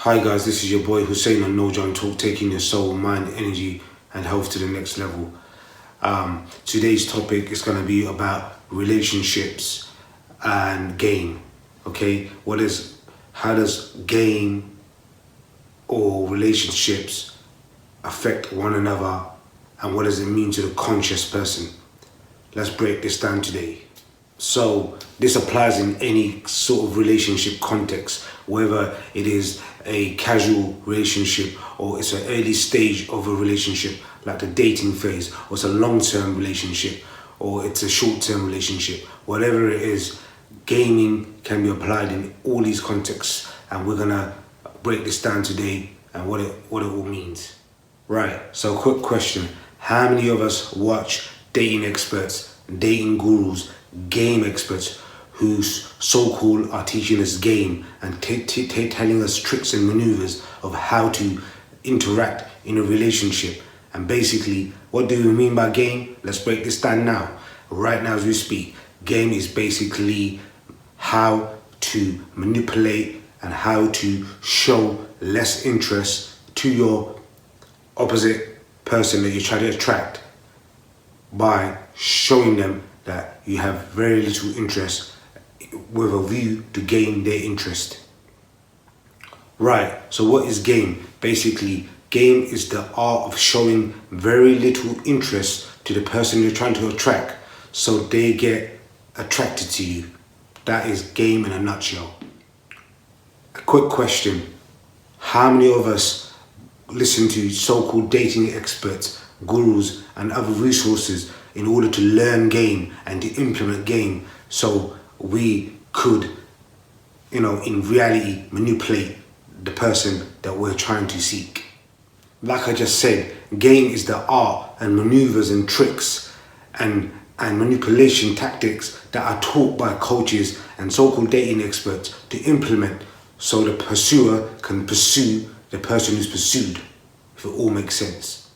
Hi guys, this is your boy Hussein on No John Talk, taking your soul, mind, energy and health to the next level. Today's topic is going to be about relationships and game. Okay, how does game or relationships affect one another, and what does it mean to the conscious person? Let's break this down today. So this applies in any sort of relationship context, whether it is a casual relationship or it's an early stage of a relationship like the dating phase, or it's a long-term relationship or it's a short-term relationship. Whatever it is, gaming can be applied in all these contexts, and we're gonna break this down today and what it all means. Right, so quick question. How many of us watch dating experts, dating gurus, game experts who so-called are teaching us game and telling us tricks and maneuvers of how to interact in a relationship? And basically, what do we mean by game? Let's break this down now. Right now as we speak, game is basically how to manipulate and how to show less interest to your opposite person that you're trying to attract by showing them that you have very little interest with a view to gain their interest. Right, so what is game? Basically, game is the art of showing very little interest to the person you're trying to attract so they get attracted to you. That is game in a nutshell. A quick question. How many of us listen to so-called dating experts, gurus and other resources in order to learn game and to implement game so we could, in reality, manipulate the person that we're trying to seek? Like I just said, game is the art and maneuvers and tricks and manipulation tactics that are taught by coaches and so-called dating experts to implement so the pursuer can pursue the person who's pursued, if it all makes sense.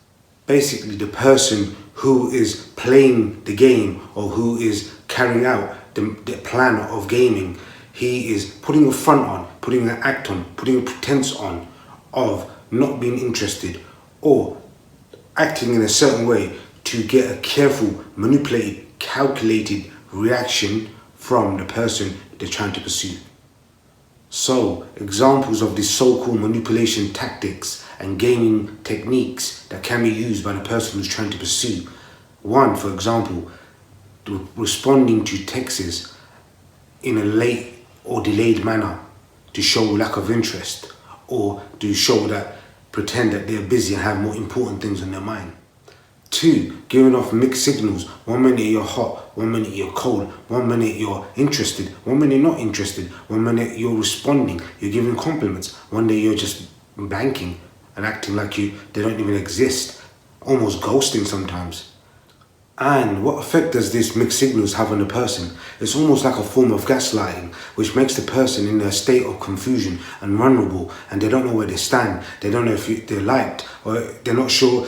Basically, the person who is playing the game or who is carrying out the plan of gaming, he is putting a front on, putting an act on, putting a pretense on of not being interested or acting in a certain way to get a careful, manipulated, calculated reaction from the person they're trying to pursue. So, examples of these so-called manipulation tactics and gaming techniques that can be used by the person who's trying to pursue. One, for example, responding to texts in a late or delayed manner to show lack of interest, or to show that, pretend that they're busy and have more important things on their mind. Two, giving off mixed signals. 1 minute you're hot, 1 minute you're cold, 1 minute you're interested, 1 minute you're not interested, 1 minute you're responding, you're giving compliments, one day you're just blanking and acting like they don't even exist, almost ghosting sometimes. And what effect does this mixed signals have on the person? It's almost like a form of gaslighting, which makes the person in a state of confusion and vulnerable, and they don't know where they stand. They don't know if they're liked, or they're not sure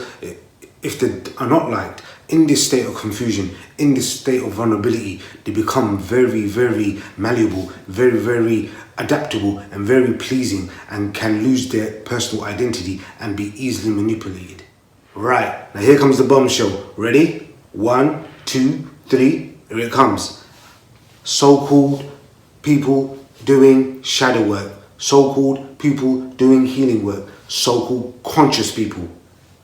if they are not liked. In this state of confusion, in this state of vulnerability, they become very, very malleable, very, very adaptable and very pleasing, and can lose their personal identity and be easily manipulated. Right, now here comes the bombshell. Ready? 1, 2, 3, here it comes. So-called people doing shadow work, so-called people doing healing work, so-called conscious people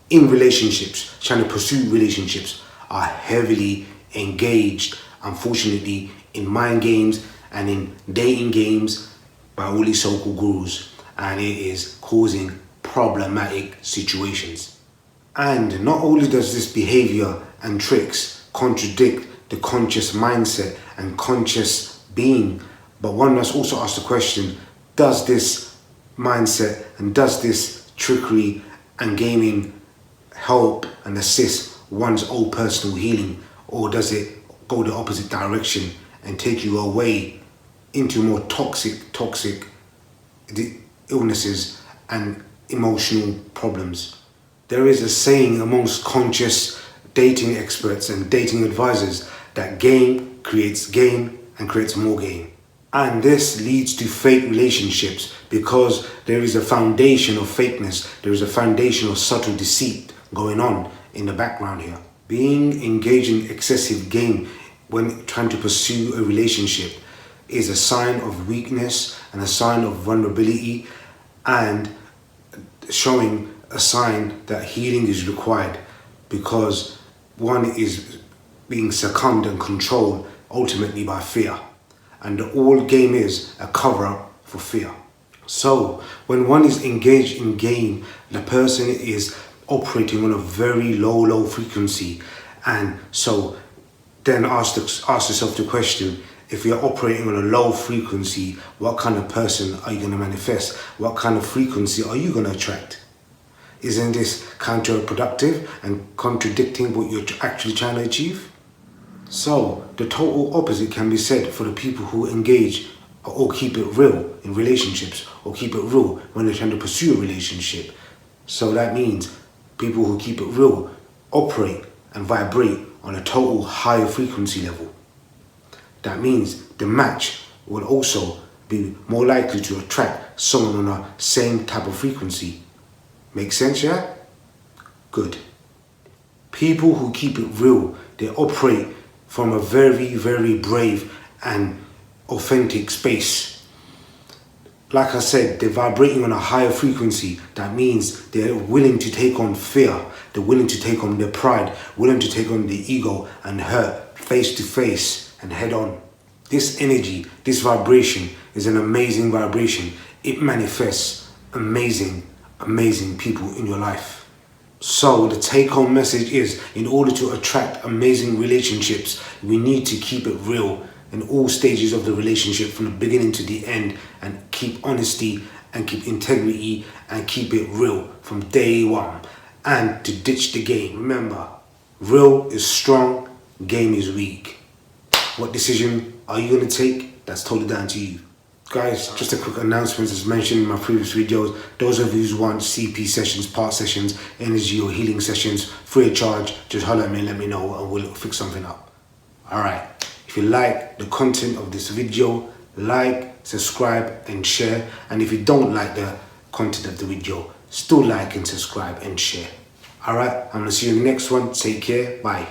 in relationships, trying to pursue relationships, are heavily engaged, unfortunately, in mind games and in dating games by all these so-called gurus, and it is causing problematic situations. And not only does this behavior and tricks contradict the conscious mindset and conscious being, but one must also ask the question, does this mindset and does this trickery and gaming help and assist one's own personal healing, or does it go the opposite direction and take you away into more toxic illnesses and emotional problems? There is a saying amongst conscious dating experts and dating advisors that game creates game and creates more game. And this leads to fake relationships because there is a foundation of fakeness. There is a foundation of subtle deceit going on in the background here. Being engaged in excessive game when trying to pursue a relationship is a sign of weakness and a sign of vulnerability, and showing a sign that healing is required, because one is being succumbed and controlled ultimately by fear. And the whole game is a cover-up for fear. So when one is engaged in game, the person is operating on a very low frequency. And so then ask yourself the question, if you're operating on a low frequency, what kind of person are you going to manifest? What kind of frequency are you going to attract? Isn't this counterproductive and contradicting what you're actually trying to achieve? So the total opposite can be said for the people who engage or keep it real in relationships, or keep it real when they're trying to pursue a relationship. So that means people who keep it real operate and vibrate on a total higher frequency level. That means the match will also be more likely to attract someone on a same type of frequency. Make sense, yeah? Good. People who keep it real, they operate from a very brave and authentic space. Like I said, they're vibrating on a higher frequency. That means they're willing to take on fear. They're willing to take on their pride, willing to take on the ego and hurt face to face and head on. This energy, this vibration is an amazing vibration. It manifests amazing people in your life. So the take-home message is, in order to attract amazing relationships, we need to keep it real in all stages of the relationship, from the beginning to the end, and keep honesty and keep integrity and keep it real from day one, and to ditch the game. Remember, real is strong, game is weak. What decision are you going to take? That's totally down to you. Guys, just a quick announcement. As mentioned in my previous videos, those of you who want CP sessions, part sessions, energy or healing sessions, free of charge, just holler at me and let me know and we'll fix something up. Alright, if you like the content of this video, like, subscribe and share. And if you don't like the content of the video, still like and subscribe and share. Alright, I'm going to see you in the next one. Take care. Bye.